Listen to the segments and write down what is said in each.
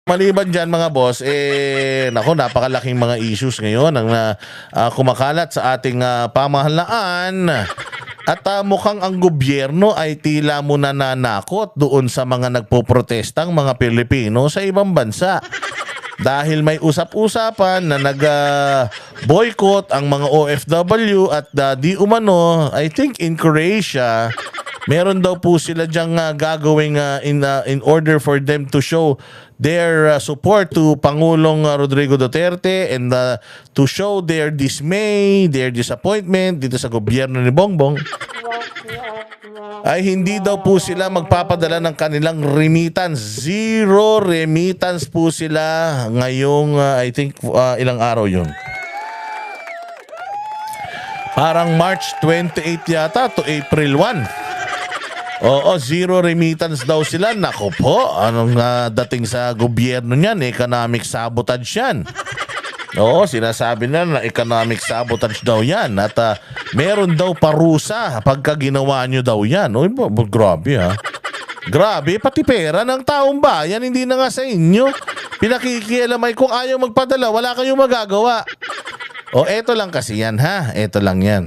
Maliban dyan mga boss, nako, napakalaking mga issues ngayon ang kumakalat sa ating pamahalaan. At mukhang ang gobyerno ay tila mo nananakot doon sa mga nagpoprotestang mga Pilipino sa ibang bansa. Dahil may usap-usapan na nag-boycott ang mga OFW at di umano, I think in Croatia, meron daw po sila diyang gagawing in order for them to show their support to Pangulong Rodrigo Duterte and to show their dismay, their disappointment dito sa gobyerno ni Bongbong, ay hindi daw po sila magpapadala ng kanilang remittance. Zero remittance po sila ngayong I think ilang araw yun. Parang March 28 yata to April 1. Oo, zero remittance daw sila. Nako po, anong dating sa gobyerno niyan? Economic sabotage yan. Oo, sinasabi na economic sabotage daw yan. At meron daw parusa pagka ginawa nyo daw yan. Uy, grabe ha. Grabe, pati pera ng taong bayan, hindi na nga sa inyo. Pinakikialamay kung ayaw magpadala, wala kayong magagawa. O, eto lang kasi yan ha. Eto lang yan.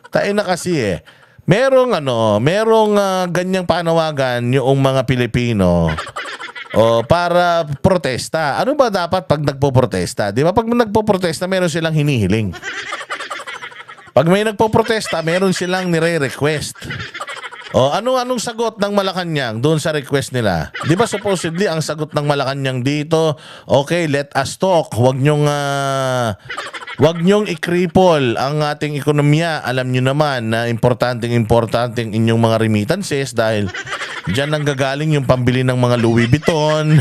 Tayo na kasi merong ganyang panawagan yung mga Pilipino para protesta. Ano ba dapat pag nagpo-protesta? Di ba pag nagpo-protesta, meron silang hinihiling. Pag may nagpo-protesta, meron silang nire-request. Anong sagot ng Malacanang doon sa request nila? Di ba supposedly ang sagot ng Malacanang dito, okay, let us talk. Huwag nyong i-cripple ang ating ekonomiya. Alam nyo naman na importanteng inyong mga remittances dahil dyan nanggagaling yung pambili ng mga Louis Vuitton,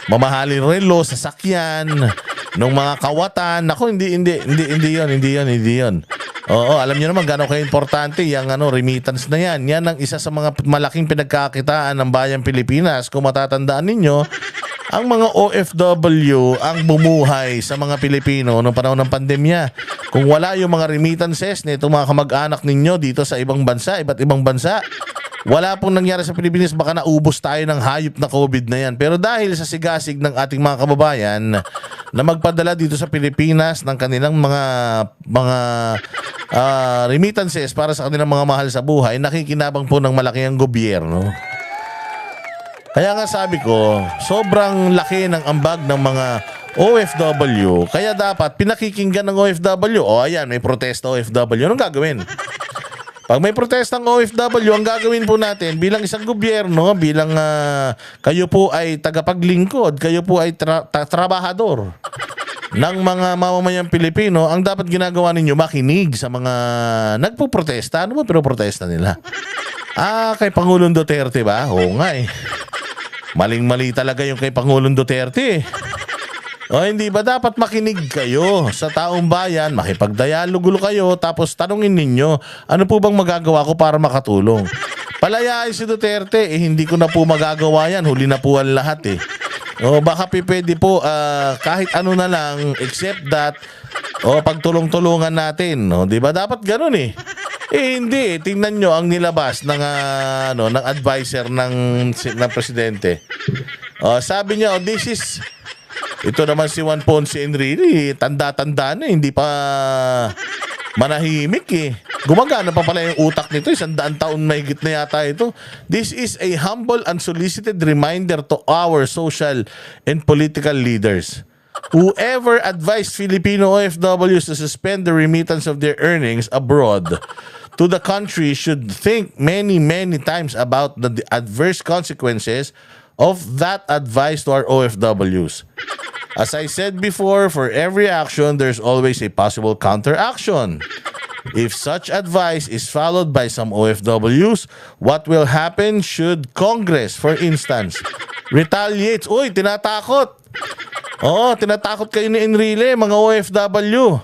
mamahaling relo, sasakyan, ng mga kawatan. Ako, hindi yun. Oo, alam niyo naman gano'ng ka-importante yung remittance na yan. Yan ang isa sa mga malaking pinagkakitaan ng bayang Pilipinas. Kung matatandaan ninyo, ang mga OFW ang bumuhay sa mga Pilipino noong panahon ng pandemya. Kung wala yung mga remittances nito mga kamag-anak ninyo dito sa ibang bansa, iba't ibang bansa, wala pong nangyari sa Pilipinas, baka naubos tayo ng hayop na COVID na yan. Pero dahil sa sigasig ng ating mga kababayan na magpadala dito sa Pilipinas ng kanilang mga remittances para sa kanilang mga mahal sa buhay, nakikinabang po ng malaki ang gobyerno. Kaya nga sabi ko, sobrang laki ng ambag ng mga OFW. Kaya dapat pinakikinggan ng OFW. O ayan, may protesta OFW. Anong gagawin? Pag may protesta ng OFW, ang gagawin po natin bilang isang gobyerno, bilang kayo po ay tagapaglingkod, kayo po ay trabahador ng mga mamamayang Pilipino, ang dapat ginagawa ninyo, makinig sa mga nagpo-protesta. Ano ba pinoprotesta nila? Kay Pangulong Duterte ba? Oo nga eh. Maling-mali talaga yung kay Pangulong Duterte. O hindi ba dapat makinig kayo sa taong bayan, makipagdialogo kayo, tapos tanungin ninyo, ano po bang magagawa ko para makatulong? Palayain si Duterte, hindi ko na po magagawa yan, huli na po ang lahat eh. O baka pwede po kahit ano na lang, except that, pagtulong-tulungan natin. O di ba dapat ganun eh? Hindi, tingnan nyo ang nilabas ng ng advisor ng presidente. Sabi niya, ito naman si Juan Ponce Enrile, tanda-tanda na, hindi pa manahimik eh. Gumagana pa pala yung utak nito, 100 taon mahigit na yata ito. This is a humble and solicited reminder to our social and political leaders. Whoever advised Filipino OFWs to suspend the remittance of their earnings abroad to the country should think many times about the adverse consequences of that advice to our OFWs. As I said before, for every action, there's always a possible counteraction. If such advice is followed by some OFWs, what will happen should Congress, for instance, retaliates? Uy, tinatakot! Tinatakot kayo ni Enrile, mga OFW.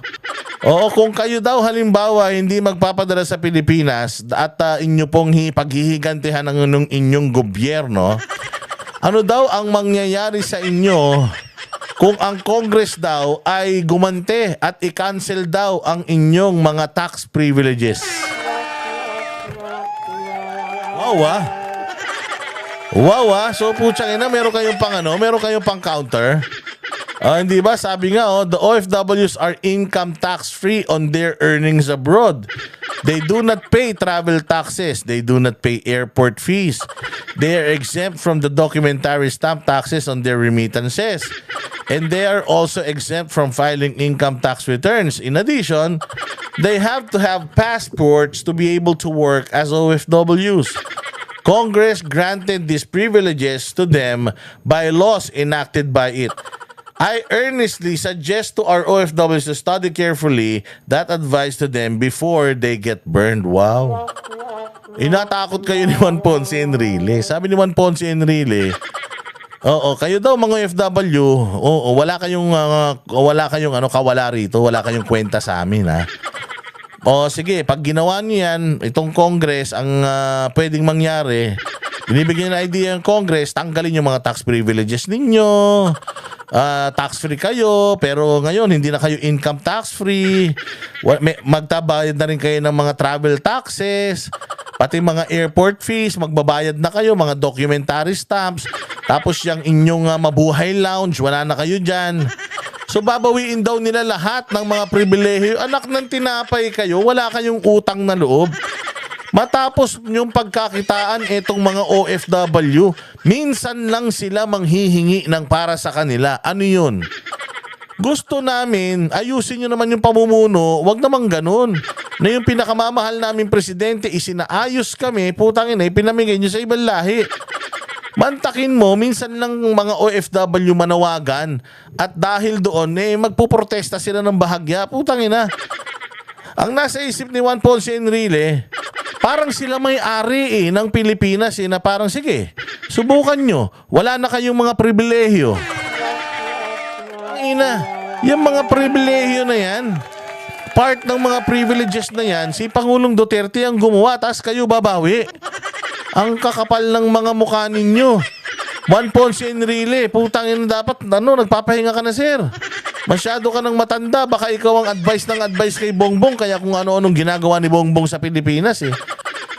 Kung kayo daw halimbawa hindi magpapadala sa Pilipinas at inyo pong paghihigantihan ng inyong gobyerno, ano daw ang mangyayari sa inyo kung ang Congress daw ay gumante at i-cancel daw ang inyong mga tax privileges? Wow Wow, so putsang ina, meron kayong pang ano, meron kayong pang counter. Hindi ba? Sabi nga, the OFWs are income tax free on their earnings abroad. They do not pay travel taxes. They do not pay airport fees. They are exempt from the documentary stamp taxes on their remittances. And they are also exempt from filing income tax returns. In addition, they have to have passports to be able to work as OFWs. Congress granted these privileges to them by laws enacted by it. I earnestly suggest to our OFWs to study carefully that advice to them before they get burned. Wow. Inatakot kayo ni Juan Ponce Enrile. Sabi ni Juan Ponce Enrile, kayo daw mga OFW, wala kayong kawala rito, wala kayong kwenta sa amin, ha. Sige, pag ginawa niyo yan, itong Congress, ang pwedeng mangyari, binibigyan ng idea ng Congress, tanggalin yung mga tax privileges ninyo, tax-free kayo, pero ngayon, hindi na kayo income tax-free, magtabayad na rin kayo ng mga travel taxes, pati mga airport fees, magbabayad na kayo, mga documentary stamps, tapos yung inyong mabuhay lounge, wala na kayo dyan. So babawiin daw nila lahat ng mga pribilehiyo. Anak ng tinapay kayo, wala kayong utang na loob. Matapos yung pagkakitaan itong mga OFW, minsan lang sila manghihingi ng para sa kanila. Ano yun? Gusto namin, ayusin nyo naman yung pamumuno, wag naman ganun. Na yung pinakamamahal namin presidente, isinaayos kami, putangin pinamigay nyo sa ibang lahi. Mantakin mo, minsan lang mga OFW manawagan at dahil doon, magpuprotesta sila ng bahagya. Putang ina. Ang nasa isip ni Juan Ponce Enrile, parang sila may-ari ng Pilipinas na parang, sige, subukan nyo. Wala na kayong mga pribilehyo. Ang ina, yung mga pribilehyo na yan, part ng mga privileges na yan, si Pangulong Duterte ang gumawa, tas kayo babawi. Ang kakapal ng mga mukha ninyo. Juan Ponce Enrile, putang ina, dapat nagpapahinga ka na, sir. Masyado ka nang matanda, baka ikaw ang advice kay Bongbong, kaya kung ano-anong ginagawa ni Bongbong sa Pilipinas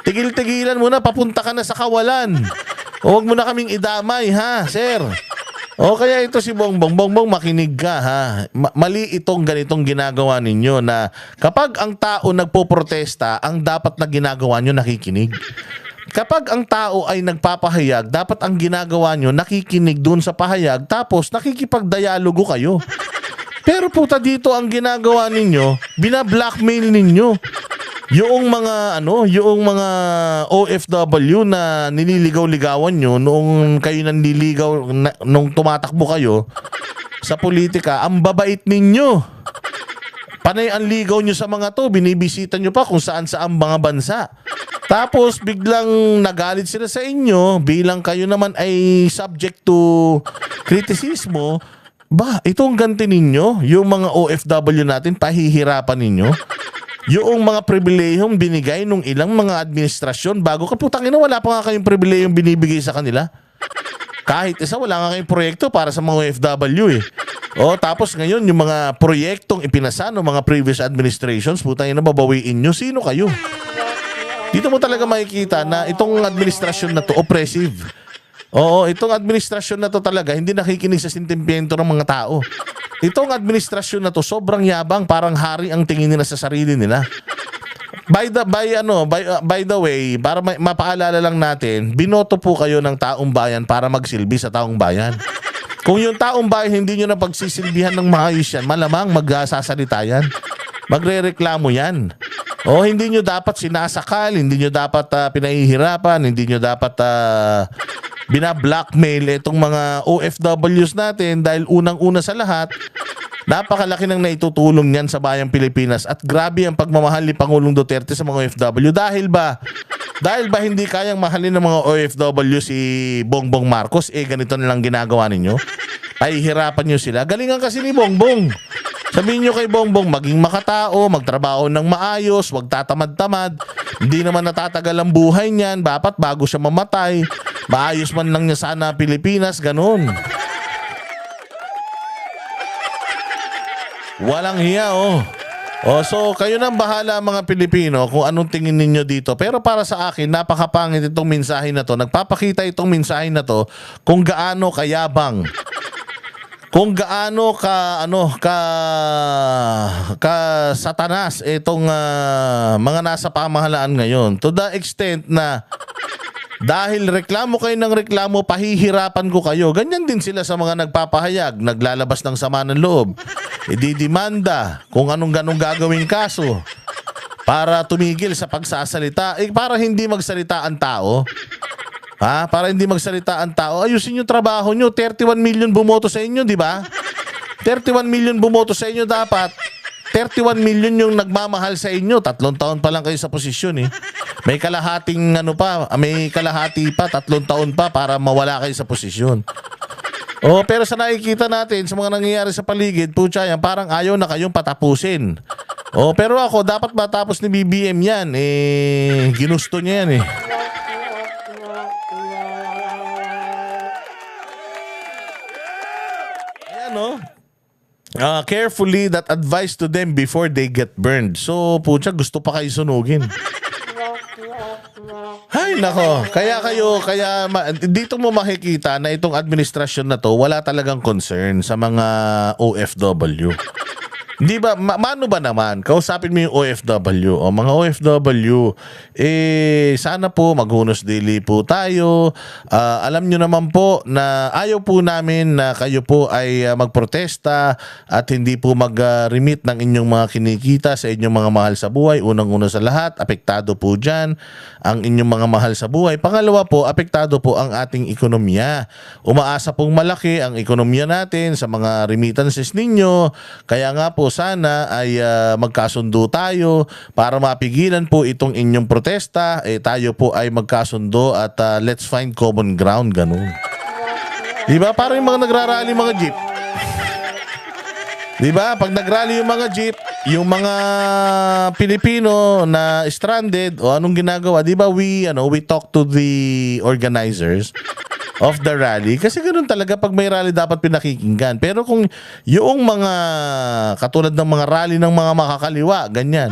Tigil-tigilan mo na, papunta ka na sa kawalan. O wag mo na kaming idamay, ha, sir. O kaya ito si Bongbong, makinig ka, ha. Mali itong ganitong ginagawa ninyo na kapag ang tao nagpoprotesta, ang dapat na ginagawa nyo nakikinig. Kapag ang tao ay nagpapahayag, dapat ang ginagawa nyo, nakikinig dun sa pahayag, tapos nakikipagdialogo kayo. Pero puta, dito ang ginagawa ninyo, bina-blackmail ninyo. Yung mga OFW na nililigaw-ligawan nyo noong kayo nanliligaw, nung tumatakbo kayo sa politika, ang babait ninyo. Panay ang ligaw nyo sa mga to, binibisita nyo pa kung saan-saan mga bansa. Tapos biglang nagalit sila sa inyo bilang kayo naman ay subject to kritisismo. Itong ganti ninyo, yung mga OFW natin, pahihirapan ninyo. Yung mga pribilehiyong binigay nung ilang mga administrasyon bago ka, putang ina, wala pa nga kayong pribilehiyong binibigay sa kanila. Kahit isa, wala nga kayong proyekto para sa mga OFW tapos ngayon, yung mga proyektong ipinasa ng mga previous administrations, putang ina, babawiin nyo. Sino kayo? Dito mo talaga makikita na itong administrasyon na to oppressive. Itong administrasyon na to talaga hindi nakikinig sa sentimiento ng mga tao. Itong administrasyon na to sobrang yabang, parang hari ang tingin nila sa sarili nila. By the way, para mapaalala lang natin, binoto po kayo ng taong bayan para magsilbi sa taong bayan. Kung yung taong bayan hindi nyo na pagsisilbihan ng maayos yan, malamang magsasalita yan. Magrereklamo yan. Hindi nyo dapat sinasakal, hindi nyo dapat pinahihirapan, hindi nyo dapat bina-blackmail itong mga OFWs natin dahil unang-una sa lahat, napakalaki ng naitutulong niyan sa bayang Pilipinas at grabe ang pagmamahal ni Pangulong Duterte sa mga OFW. Dahil ba hindi kayang mahalin ng mga OFW si Bongbong Marcos, ganito na lang ginagawa ninyo? Ay hirapan nyo sila. Galingan kasi ni Bongbong. Sabihin nyo kay Bongbong, maging makatao, magtrabaho ng maayos, wag tatamad-tamad. Hindi naman natatagal ang buhay niyan. Dapat bago siya mamatay, maayos man lang niya sana Pilipinas, ganun. Walang hiya, So kayo nang bahala mga Pilipino kung anong tingin ninyo dito. Pero para sa akin, napakapangit itong mensahe na to. Nagpapakita itong mensahe na to kung gaano kayabang, kung gaano ka satanas itong mga nasa pamahalaan ngayon. To the extent na dahil reklamo kayo ng reklamo, pahihirapan ko kayo. Ganyan din sila sa mga nagpapahayag, naglalabas ng sama ng loob. Ididimanda kung anong ganong gagawing kaso para tumigil sa pagsasalita. Para hindi magsalita ang tao. Para hindi magsalita ang tao. Ayusin yung trabaho nyo. 31 million bumoto sa inyo, di ba? 31 million bumoto sa inyo dapat. 31 million yung nagmamahal sa inyo. 3 taon pa lang kayo sa posisyon eh. May kalahating may kalahati pa, 3 taon pa para mawala kayo sa posisyon. Pero sa nakikita natin, sa mga nangyayari sa paligid, putya yan, parang ayaw na kayong patapusin. Pero ako, dapat matapos ni BBM yan. Ginusto niya yan eh. Ayan carefully that advice to them before they get burned. So, putya, gusto pa kayo sunugin. Ay, nako. Kaya dito mo makikita na itong administrasyon na to, wala talagang concern sa mga OFW. Di ba, mano ba naman, kausapin mo yung OFW. Mga OFW, sana po maghunos daily po tayo. Alam nyo naman po na ayaw po namin na kayo po ay magprotesta at hindi po mag-remit ng inyong mga kinikita sa inyong mga mahal sa buhay. Unang-una sa lahat, apektado po dyan ang inyong mga mahal sa buhay. Pangalawa po, apektado po ang ating ekonomiya. Umaasa pong malaki ang ekonomiya natin sa mga remittances ninyo. Kaya nga po, sana ay magkasundo tayo para mapigilan po itong inyong protesta. Tayo po ay magkasundo at let's find common ground, ganun. Diba? Parang yung mga nagrarally mga jeep. Diba? Pag nagrally yung mga jeep, yung mga Pilipino na stranded, anong ginagawa? Diba we talk to the organizers of the rally. Kasi ganoon talaga, pag may rally dapat pinakikinggan. Pero kung yung mga katulad ng mga rally ng mga makakaliwa, ganyan,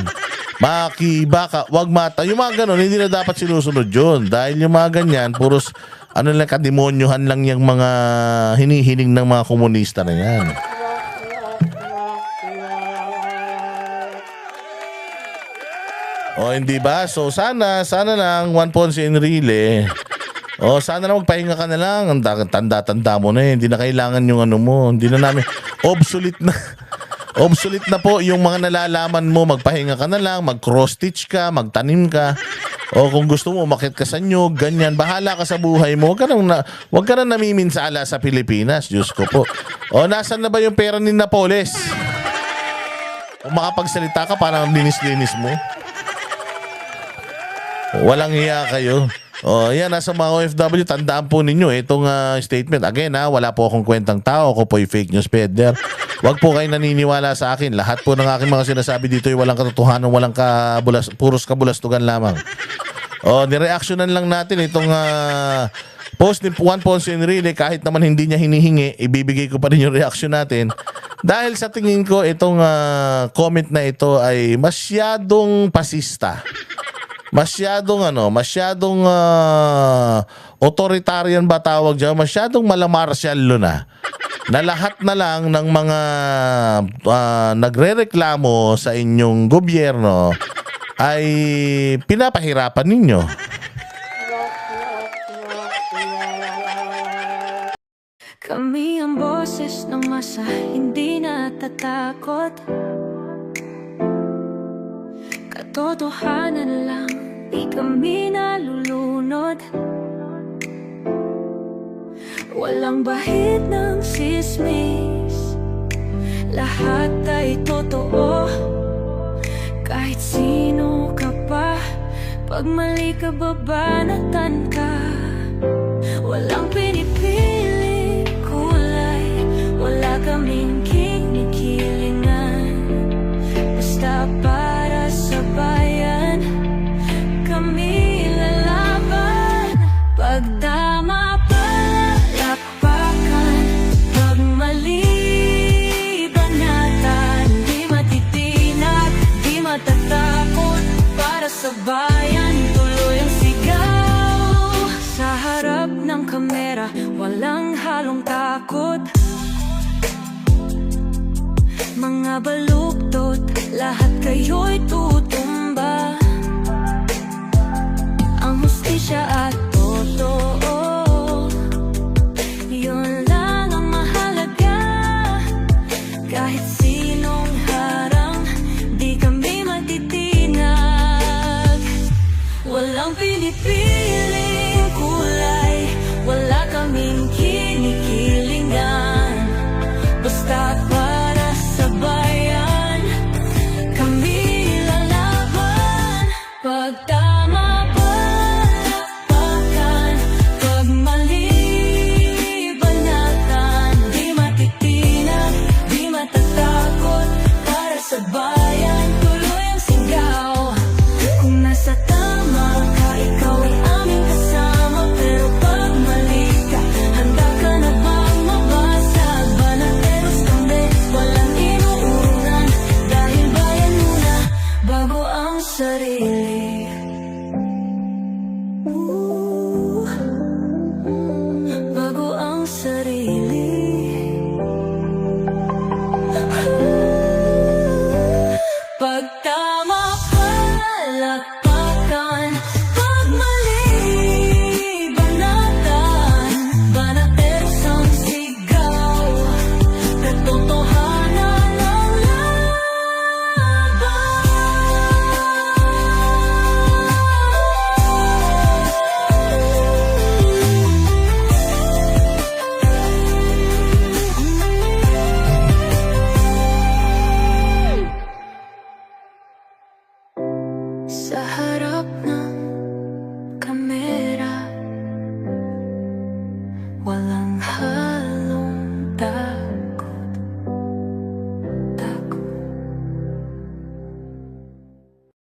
makibaka, wag mata, yung mga ganoon, hindi na dapat sinusunod yun. Dahil yung mga ganyan, puros lang, kademonyuhan lang yung mga hinihiling ng mga komunista na yan. Hindi ba? So sana lang Juan Ponce Enrile. Sana na magpahinga ka na lang. Ang tanda-tanda mo na eh. Hindi na kailangan yung mo. Hindi na namin. Obsolete na. Obsolete na po yung mga nalalaman mo. Magpahinga ka na lang. Mag-cross-stitch ka. Magtanim ka. Kung gusto mo, umakit ka sa nyug. Ganyan. Bahala ka sa buhay mo. Huwag ka na namiminsala sa Pilipinas. Diyos ko po. Nasaan na ba yung pera ni Napoles? Kung makapagsalita ka, parang linis-linis mo. Walang hiya kayo. Yan, nasa mga OFW, tandaan po ninyo itong statement. Again, wala po akong kwentang tao. Ako po yung fake news peddler. Huwag po kayo naniniwala sa akin. Lahat po ng aking mga sinasabi dito ay walang katotohanan, walang puros kabulastugan lamang. Nireactionan lang natin itong post ni Juan Ponce Enrile. Kahit naman hindi niya hinihingi, ibibigay ko pa rin yung reaction natin. Dahil sa tingin ko, itong comment na ito ay masyadong pasista. Masyadong authoritarian ba tawag dyan? Masyadong malamarsyal na. Na lahat na lang ng mga nagrereklamo sa inyong gobyerno ay pinapahirapan ninyo. Kami ang boses ng masa, hindi natatakot. Katotohanan lang, di kami nalulunod. Walang bahid ng sismis, lahat ay totoo. Kahit sino ka pa, pag mali ka babanatan ka. Walang pinipili kulay, wala kaming kinikilingan. Basta para sa bayan, kami lalaban. Pagdama palakpakan, pag mali banatan, di matitinag. mga baluktot, lahat kayo'y tutumba. Ang hustisya at totoo